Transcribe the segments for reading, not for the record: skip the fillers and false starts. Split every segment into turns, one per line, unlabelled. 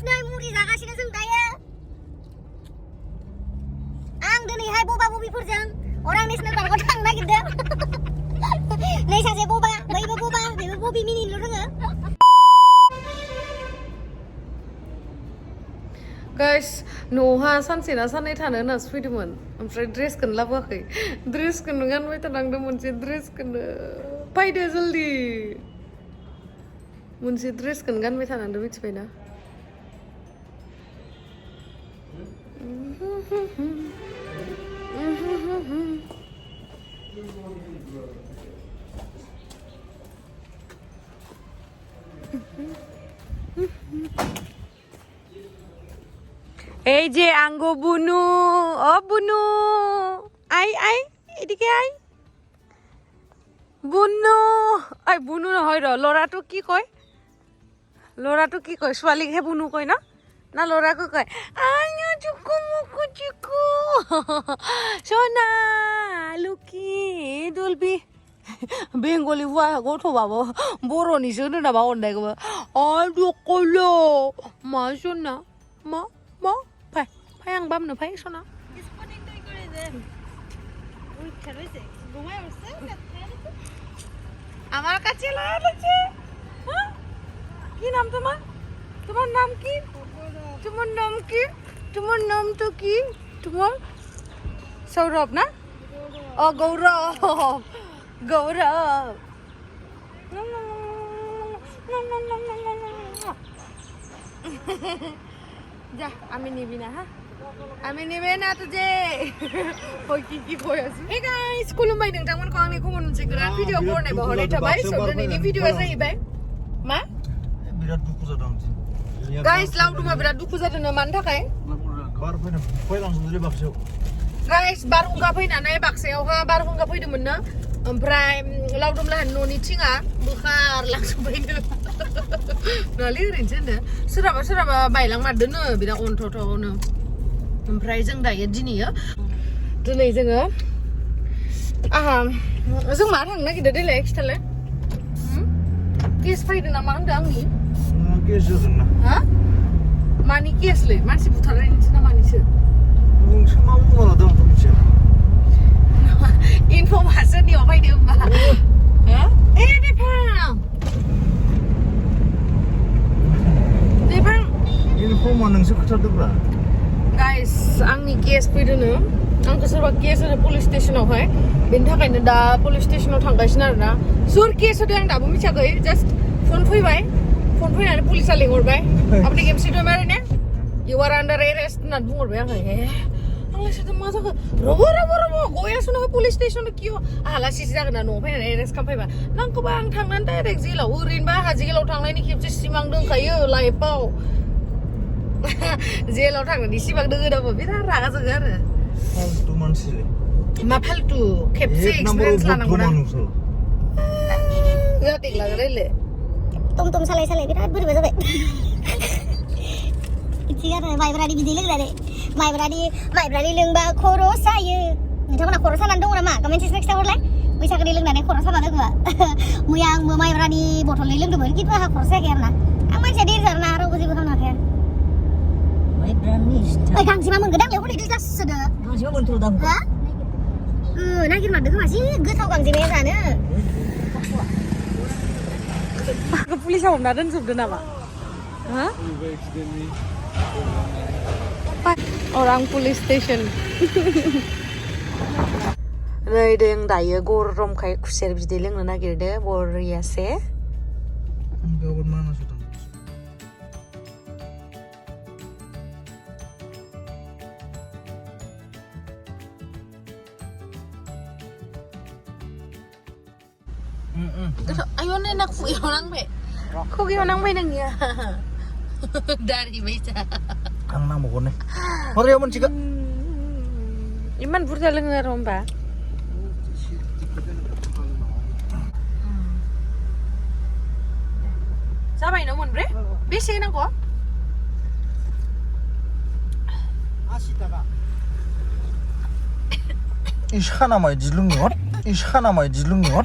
Guys नै मुरि जागासिनो जों दायो आं दिनैहाय बबा बबिफोरजों अरां नेशनेल पार्कआव थांनो नागिरदों नै सासे बबा बैबो बबा बेबो बबि मिनिनो रोङो
गाइस न'हा सानसे ना साननै थानो होननासो फैदोंमोन ओमफ्राय ड्रेसखौनो लाबोआखै ड्रेसखौनो गानबाय थानांदों मोनसे ड्रेसखौनो फैदो जल्दि मोनसे ड्रेसखौनो गानबाय थानांदों मिथिबायना এই যে আঙ্গ বুনু ও বুনু আই আই এদিকে আই বুনু আই বুনু নহয় ৰ ল'ৰাটো কি কয় ছোৱালীকহে বুনু কয় না ল'ৰাকো কয় আইও চুকু মুকু চুকু সোনা লুকি দলবি बेंगलि गथ'बाबो बर'निसो होनो नामा अननायखौबो दख'लो मा सना मा फाय आं बामनो फाय सना আমার কাছে লাগছে কি নাম তোমার নাম কি তোমার নাম তো কি তোমার সৌরভ না ও গৌরব যা আমি নিবি না হ্যাঁ আমি নেবে না তুজে কই কি কই আছি হে गाइस खुलुमबाय नोंथांमोनखौ आंनि गुबुन मोनसे गोदान भिडिअ बरनाय बावहरनाय थाबाय स दिनैनि भिडिअआ जाहैबाय मा
बिराद दुखु जादों
गाइस लाउदुमा बिराद दुखु जादों मानि थाखाय
बार फैलांजोबदों बाक्सायाव
गाइस बारहुंखा फैनानै बाक्सायावहा बारहुंखा फैदोंमोन ना ओमफ्राय लाउदुम लाहानि न'नि थिङा बोखारलांजोब्बायनो नालै ओरैनोसो होनो सोरहाबा बायलांमारदोंनो बिराद अन्थावथावनो ओमफ्राय जों दायो दिनै जोङो जों मा थांनो नागिरदों देलाय खिथालाय केस फैदों ना मा होनदों आंनि
केस जादों ना
हा मानि केसलै मानसि बुथारनायनिसो ना मानिसो
नोंसो मा बुंनो लादों आंथ' मिथिया
इनफर्मासनियाव फैदों होमबा देफां
इनफर्मा नोंसो खोथादोंब्रा
गाइस आंनि केस फैदोंनो आंखौ सोरबा केस होनो पुलिस स्टेशनावहाय बेनि थाखायनो दा पुलिस स्टेशनाव थांगासिनो आरोना सोर केस होदों आं दाबो मिथियाखै जास्ट फन फैनानै पुलिसा लिंहरबाय आपनि गेमसि दं आरो ने इउ आर आन्डार एरेस्ट होननानै बुंहरबाय आङो आंलाय सानदों मा जाखो रब' गयासो नोङो पुलिस स्टेसनाव किय आलासिसो जागोन ना न'आव फैनानै एरेस्ट खालामफैबा नांगौबा आं थांनानै डाइरेक्ट जेलाव ओरैनोबा आंहा जेलाव थांनायनि खेबसे सिमां दंखायो लाइफआव जेलाव थांनायनि सिमां दोङो दाबो बिराद रागा जोङो आरो
फालतु मानसिलै
मा फालतु खेबसे एक्सपिरियेन्स लानांगौ ना जातिक लागोलायले
टम सालाय बिराद बोरैबा जाबाय बिदि आरो माइब्रानि बिदै लोंनानै माइब्रानि लोंबा खर' सायो नोंथांमोना खर' सानानै दङ नामा कमेन्ट सेक्सनाव खिथाहरलाय बैसागोनि लोंनानै खर' साना दङ मैया आंबो माइब्रानि बथलनै लोंदोंमोन खिन्थु आंहा खर' सायाखै आरोना आं मानसिया देरजारना रावबो जेबो खालामाखै ओइ गांजेमा मोनगोन आंनियाव हनै दैज्लां सोदो गांजेमा मोनथ' दा हा नागिरमारदों खोमा जि गोथाव गांजेमाया जानो
पुलिसा हमना दोनजोबदो नामा हा अरां पुलिस स्टेशन नै जों दायो गरमखाय खुसेर बिदै लोंनो नागिरदों बरियासे ayo nak kuyo nang be nangnya dari baca
आं नांबावगोन ने हरेयाव मोनसिगोन
इमान बुरजा लोङो आरो होमबा जाबाय न मोनब्रै बेसे नांगौ
80 थाखा इसाना मायदि लोंनो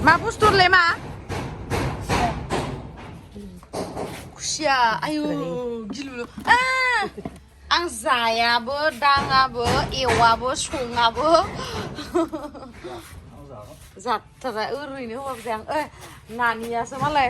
मा बुस्थुलै मा खुसिया आयु गिलु आं जायाबो दाङाबो एवाबो सङाबो जाथारा ओरैनो होबाबो जाया आं नानियासो मालाय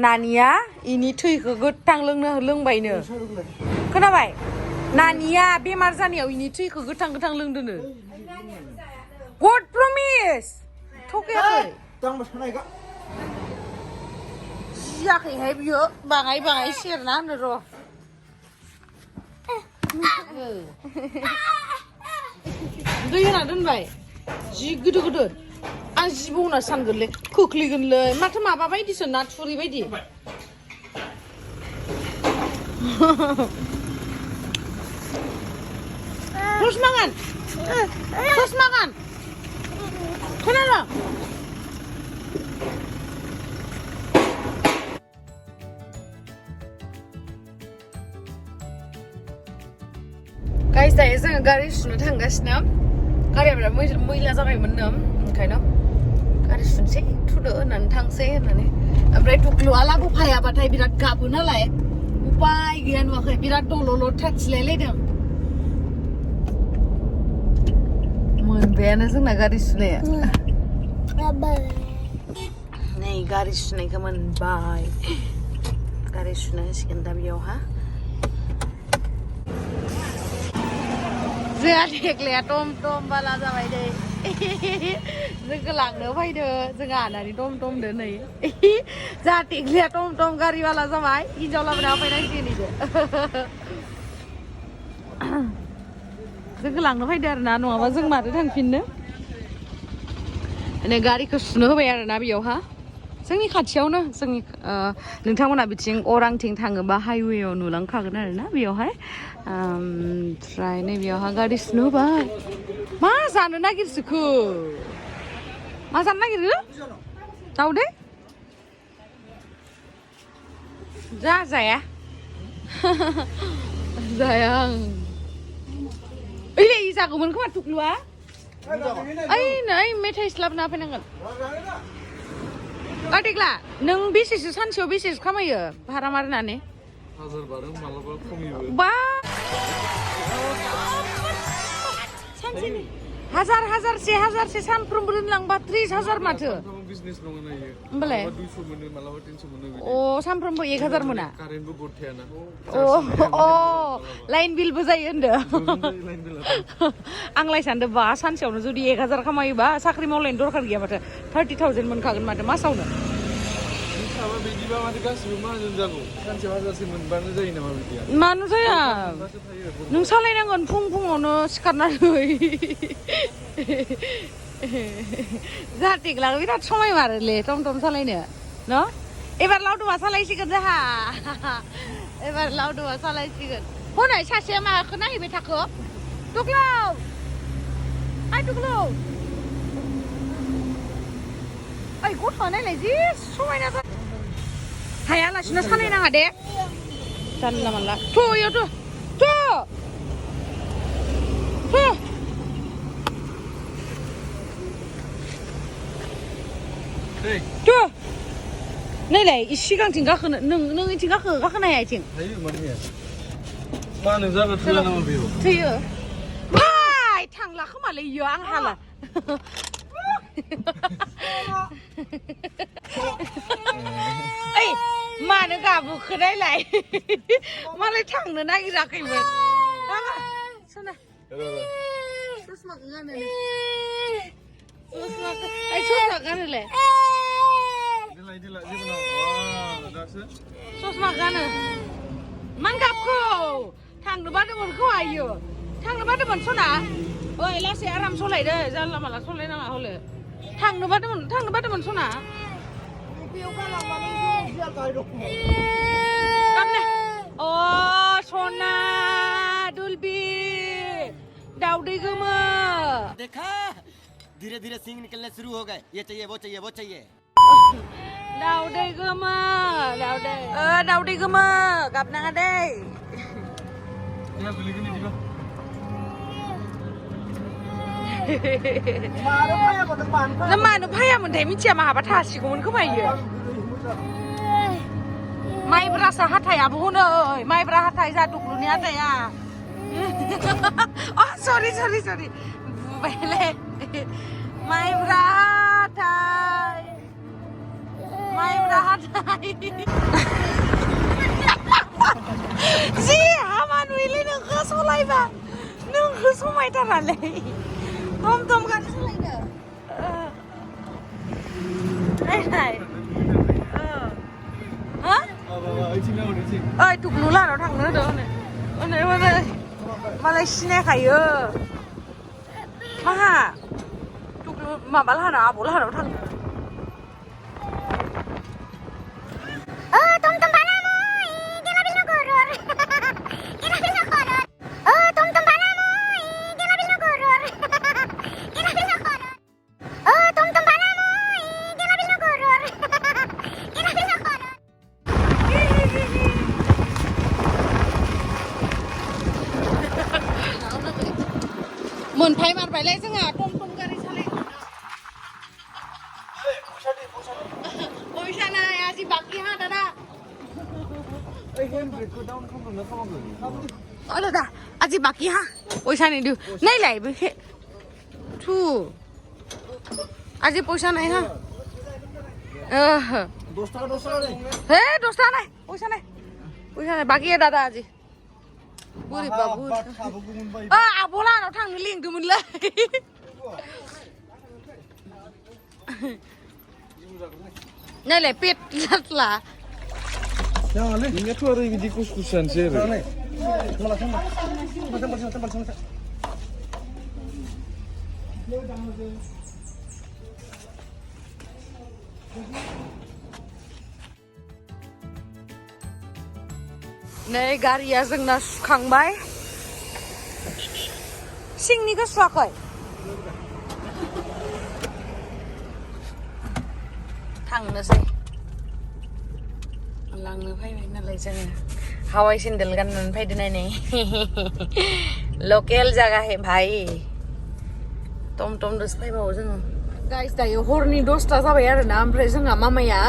नानिया इनि थैखौ गोथां लोंबायनो खोनाबाय नानिया बेमार जानायाव इनि थैखौ गोथां लोंदोनो गड प्रमिस थगायाखै जायाखैहाय बियो बाङाय सेरना होनो र' दै होना दोनबाय जि गोदो आं जिबौ होनना सानगोनलै खोख्लैगोनलै माथो माबा बायदिसो ना थुरि बायदि terus makan kenapa guys दायो जोङो गारि सुनो थांगासिनो गारिया बिराद मैला जाबायमोननो ओंखायनो गारि सुनोसै थुदो होननानै थांसै होननानै ओमफ्राय टुक्लुआ लाबोफायाबाथाय बिराद गाबो नालाय उपाय गैया नुवाखै बिराद दल'ल' थाथिलायलायदों मोनबायानो जोंना गारि सुनाया नै गारि सुनायखौ मोनबाय गारि सुनो होसिगोन दा बेयावहा जोंहा थेख्लाया टम बाला जाबाय दै जोंखौ लांनो फैदो जोंहा आनानि टम दो नै जोंहा थेख्लाया टम गारि बाला जाबाय हिनजाव लाबोना होफैनांसिगोन इदो जोंखौ लांनो फैदो आरो ना नङाबा जों माथो थांफिननो माने गारिखौ सुनो होबाय आरो ना बेयावहा जोंनि खाथियावनो जोंनि नोंथांमोना बिथिं अरांथिं थाङोबा हाइवेआव नुलांखागोन आरो ना बेयावहाय ओमफ्राय नैबेयावहा गारि सुनो होबाय मा जानो नागिरसोखो मा जानो नागिरो दाउदै जाया जाया आं ओइलै जागौमोन खोमा टुक्लुआ ओइ नै मेथाइ लाबोना होफैनांगोन थेख्ला नों बेसेसो सानसेयाव बेसेसो खामायो भारा मारिनानै
1000 बारो मालाबा खमिबो
बा सानसेनि हाजारसे सानफ्रोमबो दोनलांबा 30,000 माथो
बिजनेस नङा ना इयो
होमबालाय
200 मोनो मालाबा 300 मोनो बिदि
सानफ्रोमबो 1000 मोना
कारेन्टबो गथायाना
लाइन बिलबो जायो होनदो आंलाय सानदों बा सानसेयावनो जुदि 1000 खामायोबा साख्रि मावलायनो दरखार गैया माथो 30,000 मोनखागोन माथो मासावनो
साबा बिदिबा माथो गासिबो माहाजोन जागौ सानसेयाव 1000 मोनबानो जायो नामा बिदिया
मानो जाया नों सालायनांगोन फुङावनो सिखारनानै जाहाथे थेख्लाखौ बिराद समाय मारोलै टम सालायनो न' एबार लाउदुमा सालायसिगोन जोंहा एबार लाउदुमा सालायसिगोन हनै सासेया माखौ नायहैबाय थाखो टुक्लु ओइ टुक्लु ओइ गथ'आ नायलाय जि समायना हायालासिनो सालायनाङा दे जानला मानला इयाव नैलाय सिगांथिं गाखोनो नों इथिं गाखोनो हाया इथिं
हायो मानो जानो थोया नामा बेयाव
थैयो भाय थांला खोमालै इयो आं हाला ओइ मानो गाबोखो नायलाय मालाय थांनो नागिराखैमोन सना ससमाखौ गानो ससमा गानोलाय ससमा गानो मान गाबखौ थांनो बादोंमोन खोमा इयो थांनो बादोंमोन सना ओइ लासै आराम सलायदो जानला माला सलायनाङा हले थांनो बादोंमोन सना अ सना दुलबि दाउदै गोमो
देखा धीरे धीरे सिंग निकलने शुरू हो गए ये चाहिए वो चाहिए
दाउदै गोमो दाउदै गोमो गाबनाङा दै น้ำมันน้ำพายมันได้มิเชียมาหาประทาสิกูมันก็ไม่เยอะไม่ประสาหัสไทยอ่ะพูดเลยไม่ประหัสไทยจะดุกลุนี้แต่อ่ะอ๋อ sorry ไปเลยไม่ประหัสไทยไม่ประหัสไทยสิหามันวิลลี่นึงคือสู้ไรบ้างนึงคือสู้ไม่ทันเลยต้มกันสู้ไรเด้อไหนฮะเอ้ยถูกรู้แล้วเราทางเนื้อเด้อเนี่ยวันไหนมาเลยชิเน่ไข่เยอะมาฮะถูกรู้มาบ้านเราบุเราทาง
Tom panamoy, ginabil na goror. Ginabil na goror. Tom panamoy, ginabil na goror. Ginabil na goror. Tom panamoy, ginabil na goror. Ginabil na goror.
เหมือนไพ่มันไปเลยซึ่งอ่ะต้มกันในทะเลโอ้ยชนะอาจิบักกี้ฮะดาดาอ๋อดาดาอาจิบักกี้ฮะโอ้ยชนะดูนี่ไหลไปแค่ทูอาจิโปชนะฮะเฮ้โดสตาไหนโอ้ยชนะบักกี้ดาดาอาจิบุรีบาบุอาโบราณเราทางนี้ลิงดูมันเลยนี่แหละเป็ดลัดละ
Ya ale, ini tuh ada video kus-kusan sih.
Tempat.
ในगारिया जोंना सुखांबाय सिंनिखौ सुवाखै थांनोसै लांनो फैबाय नालाय जोङो हावाइ सेन्देल गाननानै फैदो नायनाय लकेल जागा हे भाई टम दोसो फैबावो जोङो गाइस दायो हरनि 10ता जाबाय आरोना ओमफ्राय जोंहा मामाया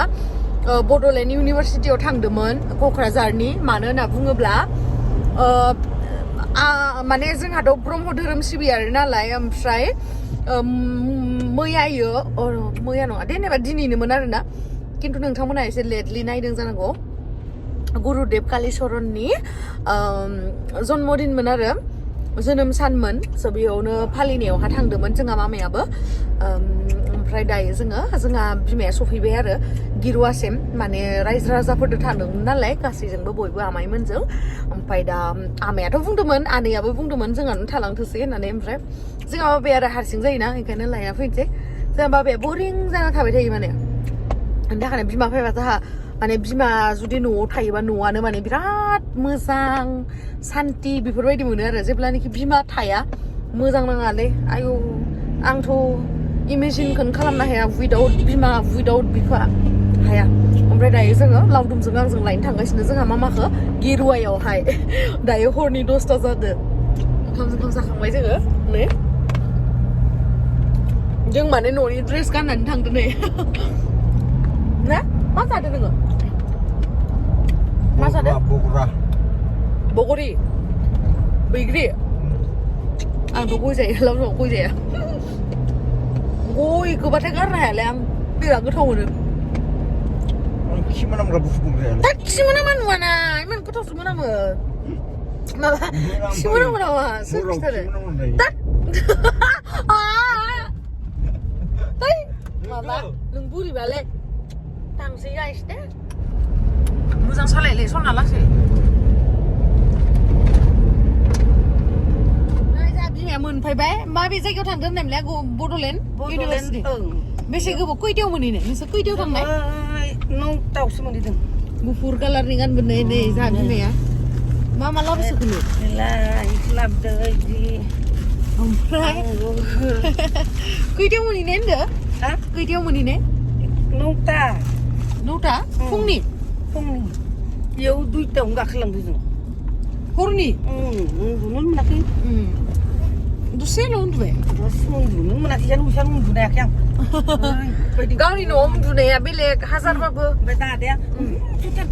बड'लेण्ड इउनिभारसिटियाव थांदोंमोन क'क्राझारनि मानो होनना बुङोब्ला माने जोंहाथ' ब्रह्म धोरोम सिबियारि नालाय ओमफ्राय मैया नङा जेनेबा दिनैनोमोन आरोना खिन्थु नोंथांमोना एसे लेटलि नायदों जानांगौ गुरुदेब कालिचरननि जन्मदिनमोन आरो जोनोम सानमोन स' बेयावनो फालिनायावहा थांदोंमोन जोंहा मामायाबो ओमफ्राय दायो जोंहा बिमाया सफैबाय आरो गिरुवासिम माने रायजो राजाफोरजों थांदोंमोन नालाय गासैजोंबो बयबो आमाइमोनजों ओमफ्राय दा आमायाथ' बुंदोंमोन आनैयाबो बुंदोंमोन जोंहानो थालांथोसै होननानै ओमफ्राय जोंहा बाबाया आरो हारसिं जायोना ओंखायनो लायना फैनोसै जोंहा बाबाया बरिं जाना थाबाय थायो माने बेनि थाखायनो बिमा फैबा जोंहा माने बिमा जुदि न'आव थायोबा न'आनो माने बिराद मोजां सान्ति बेफोरबायदि मोनो आरो जेब्लानाखि बिमा थाया मोजां नाङालै आयौ आंथ' इमेजिनखौनो खालामनो हाया उइदाउट बिमा उइदाउट बिफा हाया ओमफ्राय दायो जोङो लावदुमजों आंजों लायनो थांगासिनो जोंहा मामाखौ गिरुवायावहाय दायो हरनि 10ता जादों ओंखाम जाखांबाय जोङो नै जों माने न'नि ड्रेस गाननानै थांदों नै ना मा जादों नोङो मा जादों बगरि बैग्रि आंथ' गय जायो लावदुमाव गय जाया गयखौबाथाय गारनो हायालै आं बिराद गोथाव मोनो
खि मोनामग्रा बुस्थु दंखायो
दा खि मोनामा नुवाना इमान गोथावसो मोनामो माबा खि मोनामो नामा सोर खिथारो माबा नों बुरिबालै थांसै गाइस दे मोजां सालायलै सना लासै बिमाया मोनफैबाय माबे जायगायाव थांदों होननायमोनलाय बड'लेण्ड इउनिभारसिटि बेसे गोबाव खैथायाव मोनहैनो नोंसोर खैथायाव थांनाय
9थायावसो मोनहैदों
गुफुर कालारनि गानबोनाय नै जोंहा बिमाया मा लाबोसोखोनो
लाबोदों बिदि
ओमफ्राय खैथायाव मोनहैनाय होनदों खैथायाव मोनहैनाय 9ता फुंनि
बेयाव 2थायावनो गाखोलांदों जों
हरनि
उन्दुनो मोनाखै
दसेल' उन्दुबाय
दसे उन्दुनो मोनाखै जानो बैसानो उन्दुनायाखै आं
गावनि न'आव उन्दुनाया बेलेग हाजारबाबो
ओमफ्राय दादाया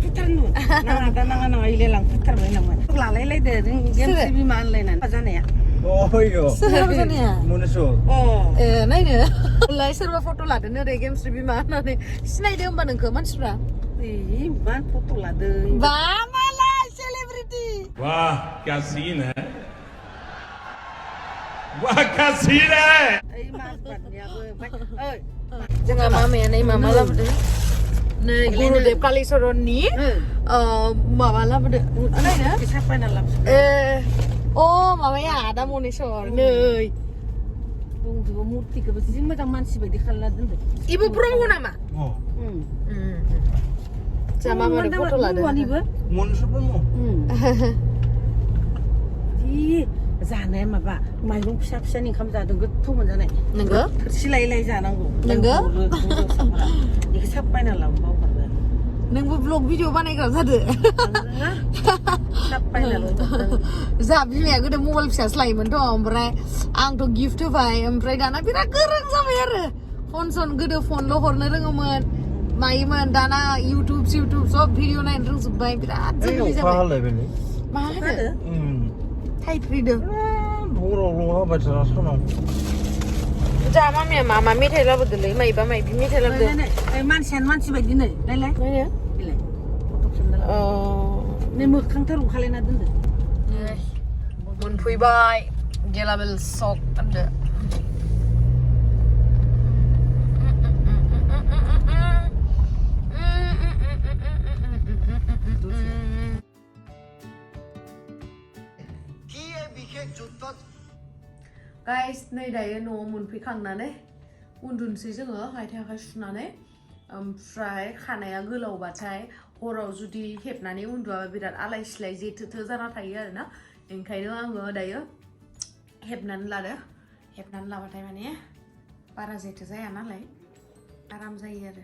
फुथार नु नाङा इलाय लांफुथारबाय नामा लालायलायदो गेमस्रि बिमा होनलायनानै जानाया
Oyo.
सोरहाबो जानाया
Munusu.
ए नायनो लाय सोरबा फट' लादों ओरै गेमस्रि बिमा होननानै सिनायदो होमबा नोंखौ मानसिफ्रा
मा फट' लादों
बा माला सेलिब्रिटि
वाह क्या सीन है वाह क्या सीन है
ओइ माजबादनियाबो ओमफ्राय
जोंहा मामाया नै मामा लाबोदों नै गुरुदेब कालिचरननि माबा लाबोदों नायनो
साफायना लाबोदों
ए अ माबाया आदा मनेस्वर नै
दंजोबो मुर्तिखौबो जि मोजां मानसि बायदि खालामना दोनदों
इबो ब्रह्म नामा
Oh.
जोंहा मामानो फट' लादों
Munusu pun mau.
जि जानाया माबा माइरं फिसा फिसानि ओंखाम जादों गोथाव मोनजानाय
नोंगो
थोरसि लायै जानांगौ
नोंगो
बेखौ साफायना लाबो बावगारबाय
नोंबो ब्लग भिडिअ बानायग्रा जादो
साफायना लाबो
जोंहा बिमाया गोदो मबाइल फिसासो लायोमोनथ' ओमफ्राय आंथ' गिफ्ट होबाय ओमफ्राय दाना बिराद गोरों जाबाय आरो फन गोदो फनल' हरनो रोङोमोन मायोमोन दाना इउटुब सब भिडिअ नायनो रोंजोब्बाय बिराद जोंनि जाबाय
Pahalai beli.
मा होनो थाइफ्रिदो
Dorong baca sana.
जोंहा मामिया मा मेथाइ लाबोदोंलै माइबा माइबि मेथाइ लाबोदों
मानसियानो मानसि बायदि नै नायलाय
नायनो
बिलाय फट' खेबना नै मोखांथार खालायना दोनदो
मोनफैबाय गेलाबेल सक होनदो गाइस नै दायो न'आव मोनफैखांनानै उन्दुनोसै जोङो आथिं आखाइ सुनानै ओमफ्राय खानाया गोलावबाथाय हराव जुदि हेबनानै उन्दुआबा बिराद आलाय सिलाय जेथोथो जाना थायो आरोना ओंखायनो आङो दायो हेबनानै लाबाथाय माने बारा जेथो जाया नालाय आराम जायो आरो